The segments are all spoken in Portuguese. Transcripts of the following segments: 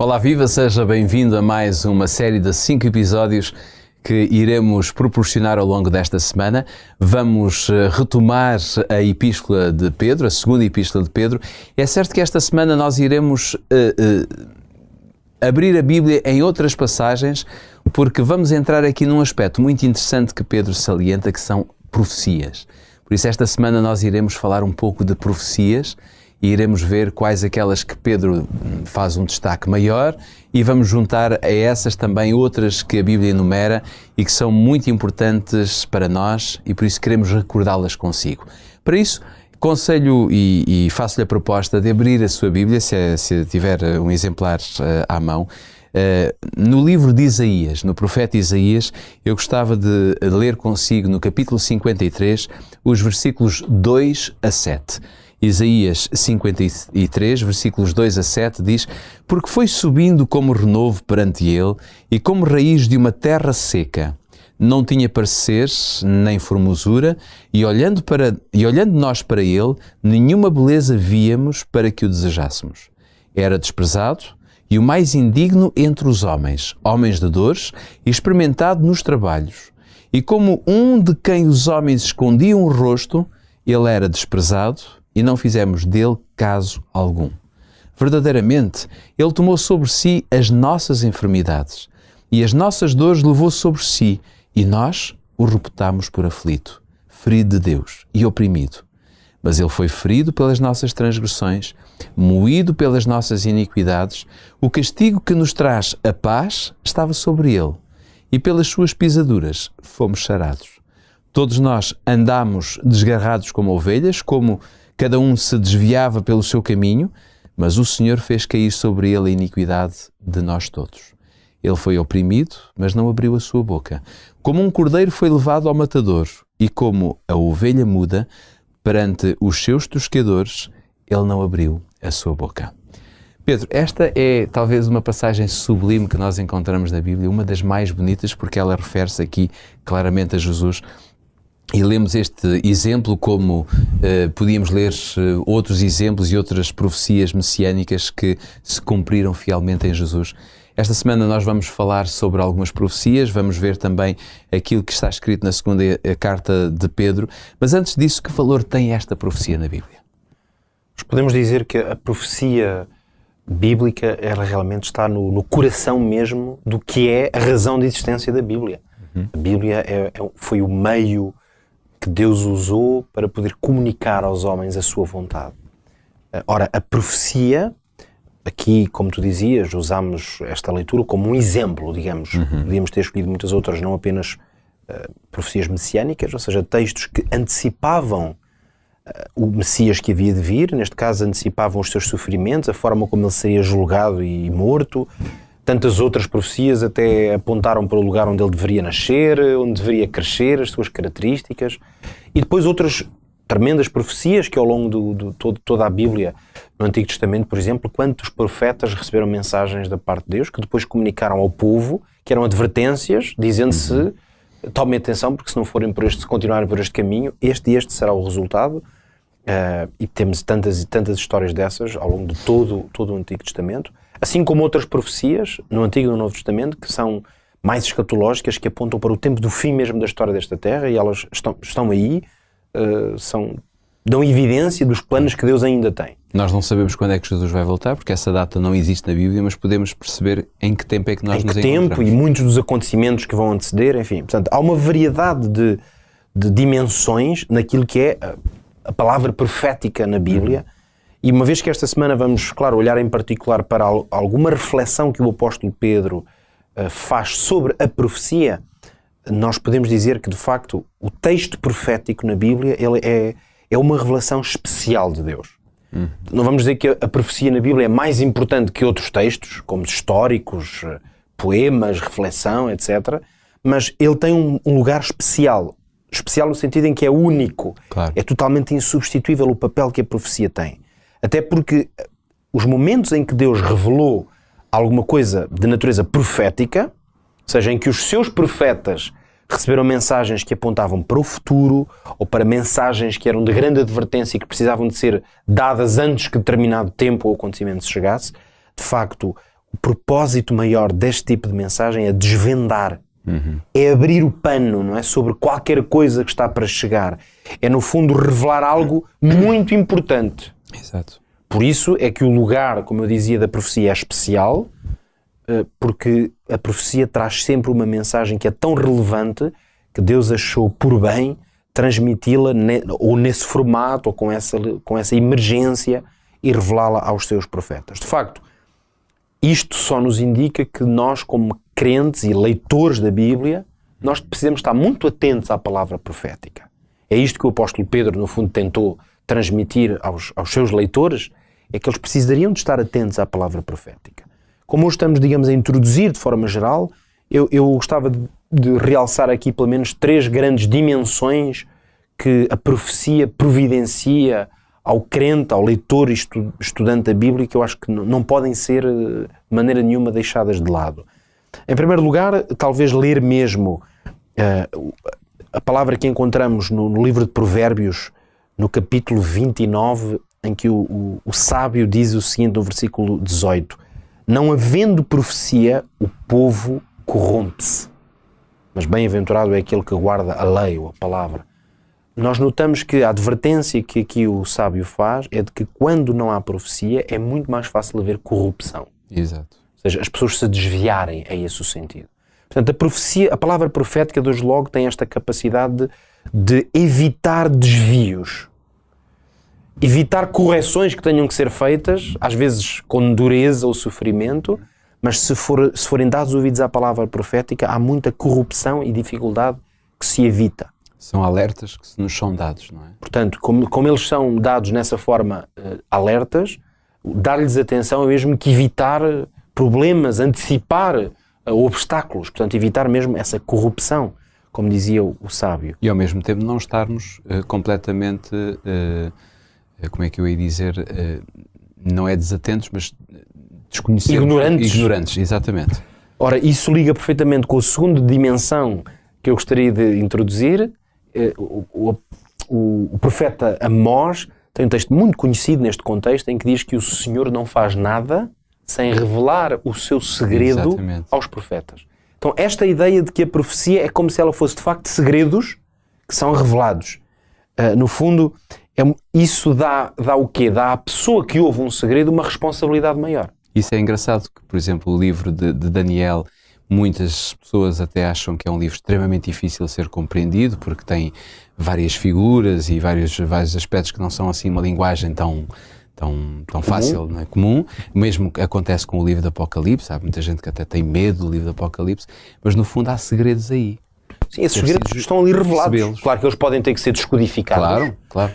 Olá, viva! Seja bem-vindo a mais uma série de 5 episódios que iremos proporcionar ao longo desta semana. Vamos retomar a Epístola de Pedro, a segunda Epístola de Pedro. É certo que esta semana nós iremos abrir a Bíblia em outras passagens, porque vamos entrar aqui num aspecto muito interessante que Pedro salienta, que são profecias. Por isso, esta semana nós iremos falar um pouco de profecias e iremos ver quais aquelas que Pedro faz um destaque maior e vamos juntar a essas também outras que a Bíblia enumera e que são muito importantes para nós e por isso queremos recordá-las consigo. Para isso, aconselho e faço-lhe a proposta de abrir a sua Bíblia, se tiver um exemplar à mão. No livro de Isaías, no profeta Isaías, eu gostava de ler consigo no capítulo 53, os versículos 2 a 7. Isaías 53, versículos 2 a 7, diz: Porque foi subindo como renovo perante ele e como raiz de uma terra seca. Não tinha parecer nem formosura, e olhando nós para ele, nenhuma beleza víamos para que o desejássemos. Era desprezado e o mais indigno entre os homens, homens de dores e experimentado nos trabalhos. E como um de quem os homens escondiam o rosto, ele era desprezado e não fizemos dele caso algum. Verdadeiramente, ele tomou sobre si as nossas enfermidades e as nossas dores levou sobre si, e nós o reputámos por aflito, ferido de Deus e oprimido. Mas ele foi ferido pelas nossas transgressões, moído pelas nossas iniquidades. O castigo que nos traz a paz estava sobre ele, e pelas suas pisaduras fomos sarados. Todos nós andámos desgarrados como ovelhas, como cada um se desviava pelo seu caminho, mas o Senhor fez cair sobre ele a iniquidade de nós todos. Ele foi oprimido, mas não abriu a sua boca. Como um cordeiro foi levado ao matador, e como a ovelha muda, perante os seus tosqueadores, ele não abriu a sua boca. Pedro, esta é talvez uma passagem sublime que nós encontramos na Bíblia, uma das mais bonitas, porque ela refere-se aqui claramente a Jesus. E lemos este exemplo como podíamos ler outros exemplos e outras profecias messiânicas que se cumpriram fielmente em Jesus. Esta semana nós vamos falar sobre algumas profecias, vamos ver também aquilo que está escrito na segunda carta de Pedro, mas antes disso, que valor tem esta profecia na Bíblia? Nós podemos dizer que a profecia bíblica, ela realmente está no coração mesmo do que é a razão de existência da Bíblia. A Bíblia foi o meio que Deus usou para poder comunicar aos homens a sua vontade. Ora, a profecia, aqui, como tu dizias, usamos esta leitura como um exemplo, digamos. Podíamos ter escolhido muitas outras, não apenas profecias messiânicas, ou seja, textos que antecipavam o Messias que havia de vir, neste caso antecipavam os seus sofrimentos, a forma como ele seria julgado e morto. Tantas outras profecias até apontaram para o lugar onde ele deveria nascer, onde deveria crescer, as suas características. E depois outras tremendas profecias que ao longo de toda a Bíblia, no Antigo Testamento, por exemplo, quantos profetas receberam mensagens da parte de Deus que depois comunicaram ao povo, que eram advertências, dizendo-se, tomem atenção, porque se continuarem por este caminho, este será o resultado. E temos tantas e tantas histórias dessas ao longo de todo o Antigo Testamento. Assim como outras profecias, no Antigo e no Novo Testamento, que são mais escatológicas, que apontam para o tempo do fim mesmo da história desta Terra, e elas estão aí, dão evidência dos planos que Deus ainda tem. Nós não sabemos quando é que Jesus vai voltar, porque essa data não existe na Bíblia, mas podemos perceber em que tempo é que nós nos encontramos. Em que tempo e muitos dos acontecimentos que vão anteceder, enfim. Portanto, há uma variedade de dimensões naquilo que é a palavra profética na Bíblia. E uma vez que esta semana vamos, claro, olhar em particular para alguma reflexão que o apóstolo Pedro faz sobre a profecia, nós podemos dizer que, de facto, o texto profético na Bíblia ele é uma revelação especial de Deus. Não vamos dizer que a profecia na Bíblia é mais importante que outros textos, como históricos, poemas, reflexão, etc. Mas ele tem um lugar especial. Especial no sentido em que é único. Claro. É totalmente insubstituível o papel que a profecia tem. Até porque os momentos em que Deus revelou alguma coisa de natureza profética, ou seja, em que os seus profetas receberam mensagens que apontavam para o futuro ou para mensagens que eram de grande advertência e que precisavam de ser dadas antes que determinado tempo ou acontecimento chegasse, de facto, o propósito maior deste tipo de mensagem é desvendar, é abrir o pano, não é? Sobre qualquer coisa que está para chegar. É, no fundo, revelar algo muito importante. Exato. Por isso é que o lugar, como eu dizia, da profecia é especial, porque a profecia traz sempre uma mensagem que é tão relevante que Deus achou por bem transmiti-la ou nesse formato ou com essa emergência e revelá-la aos seus profetas. De facto, isto só nos indica que nós, como crentes e leitores da Bíblia, nós precisamos estar muito atentos à palavra profética. É isto que o apóstolo Pedro, no fundo, tentou transmitir aos seus leitores, é que eles precisariam de estar atentos à palavra profética. Como hoje estamos, digamos, a introduzir de forma geral, eu gostava de realçar aqui pelo menos 3 grandes dimensões que a profecia providencia ao crente, ao leitor e estudante da Bíblia, que eu acho que não podem ser de maneira nenhuma deixadas de lado. Em primeiro lugar, talvez ler mesmo a palavra que encontramos no livro de Provérbios, no capítulo 29, em que o sábio diz o seguinte no versículo 18: não havendo profecia, o povo corrompe-se, mas bem-aventurado é aquele que guarda a lei ou a palavra. Nós notamos que a advertência que aqui o sábio faz é de que quando não há profecia é muito mais fácil haver corrupção. Exato. Ou seja, as pessoas se desviarem, é esse o sentido. Portanto, a profecia, a palavra profética de hoje logo tem esta capacidade de evitar desvios, evitar correções que tenham que ser feitas, às vezes com dureza ou sofrimento, mas se forem dados ouvidos à palavra profética, há muita corrupção e dificuldade que se evita. São alertas que nos são dados, não é? Portanto, como eles são dados nessa forma alertas, dar-lhes atenção é mesmo que evitar problemas, antecipar obstáculos, portanto, evitar mesmo essa corrupção, como dizia o sábio. E ao mesmo tempo não estarmos completamente, como é que eu ia dizer, não é desatentos, mas desconhecidos. Ignorantes, exatamente. Ora, isso liga perfeitamente com a segunda dimensão que eu gostaria de introduzir. O profeta Amós tem um texto muito conhecido neste contexto em que diz que o Senhor não faz nada sem revelar o seu segredo Exatamente. Aos profetas. Então esta ideia de que a profecia é como se ela fosse de facto segredos que são revelados. No fundo, isso dá o quê? Dá à pessoa que ouve um segredo uma responsabilidade maior. Isso é engraçado, que, por exemplo, o livro de Daniel, muitas pessoas até acham que é um livro extremamente difícil de ser compreendido, porque tem várias figuras e vários aspectos que não são assim uma linguagem tão fácil, não é? Comum. Mesmo que acontece com o livro do Apocalipse, há muita gente que até tem medo do livro do Apocalipse, mas no fundo há segredos aí. Sim, esses segredos estão ali revelados. Claro que eles podem ter que ser descodificados. Claro.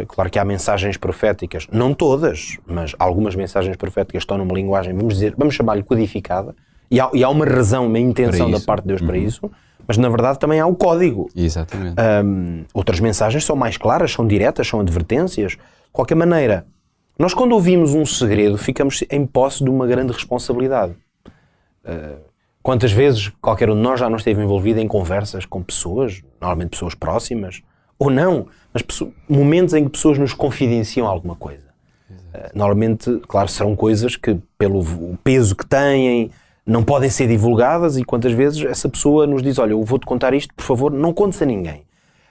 Claro que há mensagens proféticas, não todas, mas algumas mensagens proféticas estão numa linguagem, vamos chamar-lhe codificada, e há uma razão, uma intenção da parte de Deus para isso, mas na verdade também há o código. Exatamente. Outras mensagens são mais claras, são diretas, são advertências. De qualquer maneira, nós quando ouvimos um segredo ficamos em posse de uma grande responsabilidade. Quantas vezes qualquer um de nós já não esteve envolvido em conversas com pessoas, normalmente pessoas próximas, ou não, mas momentos em que pessoas nos confidenciam alguma coisa. Normalmente, claro, serão coisas que pelo peso que têm não podem ser divulgadas, e quantas vezes essa pessoa nos diz: olha, eu vou-te contar isto, por favor, não contes a ninguém.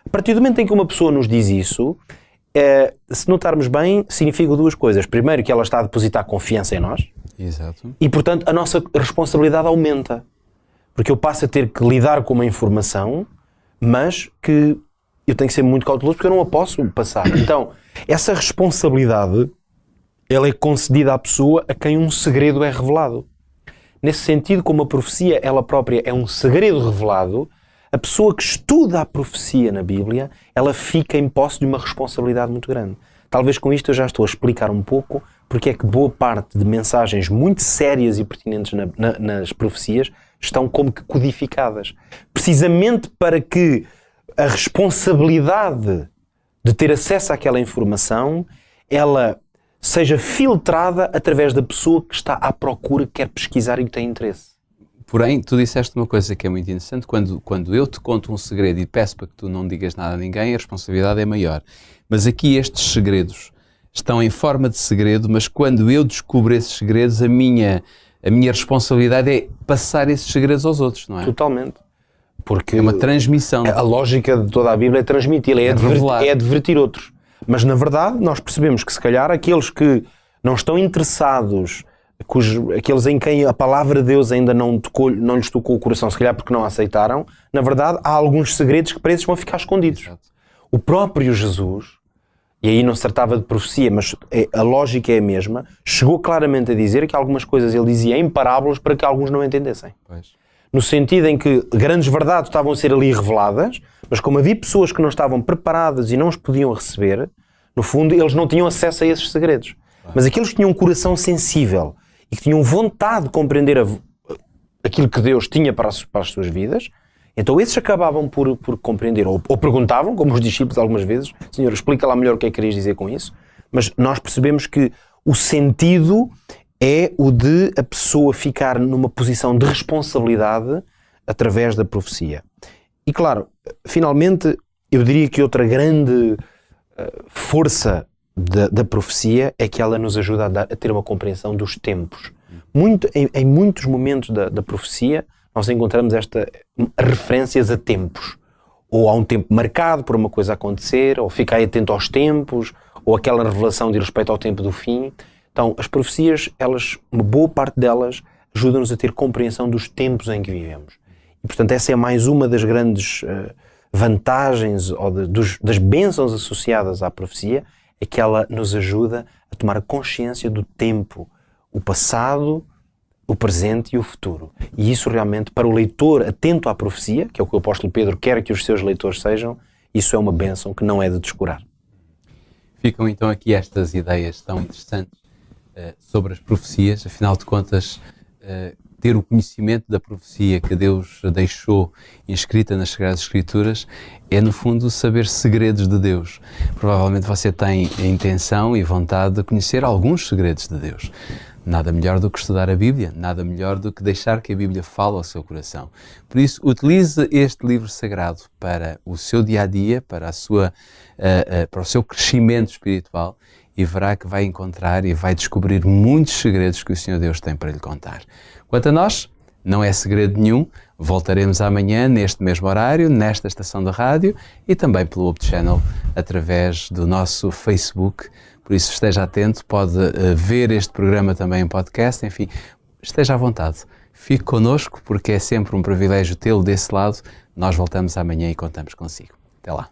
A partir do momento em que uma pessoa nos diz isso, se notarmos bem, significa 2 coisas. Primeiro, que ela está a depositar confiança em nós. Exato. E, portanto, a nossa responsabilidade aumenta. Porque eu passo a ter que lidar com uma informação, mas que eu tenho que ser muito cauteloso porque eu não a posso passar. Então, essa responsabilidade, ela é concedida à pessoa a quem um segredo é revelado. Nesse sentido, como a profecia, ela própria é um segredo revelado, a pessoa que estuda a profecia na Bíblia, ela fica em posse de uma responsabilidade muito grande. Talvez com isto eu já estou a explicar um pouco porque é que boa parte de mensagens muito sérias e pertinentes nas profecias estão como que codificadas. Precisamente para que a responsabilidade de ter acesso àquela informação, ela seja filtrada através da pessoa que está à procura, que quer pesquisar e que tem interesse. Porém, tu disseste uma coisa que é muito interessante: quando eu te conto um segredo e peço para que tu não digas nada a ninguém, a responsabilidade é maior. Mas aqui estes segredos estão em forma de segredo, mas quando eu descubro esses segredos, a minha a minha responsabilidade é passar esses segredos aos outros, não é? Totalmente. Porque É uma transmissão. a lógica de toda a Bíblia é transmiti-la, é advertir outros. Mas, na verdade, nós percebemos que, se calhar, aqueles que não estão interessados, aqueles em quem a palavra de Deus ainda não lhes tocou o coração, se calhar porque não a aceitaram, na verdade, há alguns segredos que para esses vão ficar escondidos. Exato. O próprio Jesus, e aí não se tratava de profecia, mas a lógica é a mesma, chegou claramente a dizer que algumas coisas ele dizia em parábolas para que alguns não entendessem. Pois. No sentido em que grandes verdades estavam a ser ali reveladas, mas como havia pessoas que não estavam preparadas e não os podiam receber, no fundo eles não tinham acesso a esses segredos. Mas aqueles que tinham um coração sensível e que tinham vontade de compreender aquilo que Deus tinha para as suas vidas, então esses acabavam por compreender, ou perguntavam, como os discípulos algumas vezes, Senhor, explica lá melhor o que é que querias dizer com isso, mas nós percebemos que o sentido é o de a pessoa ficar numa posição de responsabilidade através da profecia. E claro, finalmente, eu diria que outra grande força da profecia é que ela nos ajuda a ter uma compreensão dos tempos. Em muitos momentos da profecia, nós encontramos referências a tempos. Ou há um tempo marcado por uma coisa acontecer, ou ficar atento aos tempos, ou aquela revelação de respeito ao tempo do fim. Então, as profecias, uma boa parte delas, ajudam-nos a ter compreensão dos tempos em que vivemos. E, portanto, essa é mais uma das grandes vantagens ou das bênçãos associadas à profecia, é que ela nos ajuda a tomar consciência do tempo, o passado, o presente e o futuro. E isso realmente, para o leitor atento à profecia, que é o que o apóstolo Pedro quer que os seus leitores sejam, isso é uma bênção que não é de descurar. Ficam então aqui estas ideias tão interessantes sobre as profecias. Afinal de contas, ter o conhecimento da profecia que Deus deixou inscrita nas Sagradas Escrituras é, no fundo, saber segredos de Deus. Provavelmente você tem a intenção e vontade de conhecer alguns segredos de Deus. Nada melhor do que estudar a Bíblia, nada melhor do que deixar que a Bíblia fale ao seu coração. Por isso, utilize este livro sagrado para o seu dia-a-dia, para o seu crescimento espiritual, e verá que vai encontrar e vai descobrir muitos segredos que o Senhor Deus tem para lhe contar. Quanto a nós, não é segredo nenhum, voltaremos amanhã neste mesmo horário, nesta estação de rádio e também pelo Hope Channel, através do nosso Facebook. Por isso esteja atento, pode ver este programa também em podcast, enfim, esteja à vontade. Fique connosco porque é sempre um privilégio tê-lo desse lado. Nós voltamos amanhã e contamos consigo. Até lá.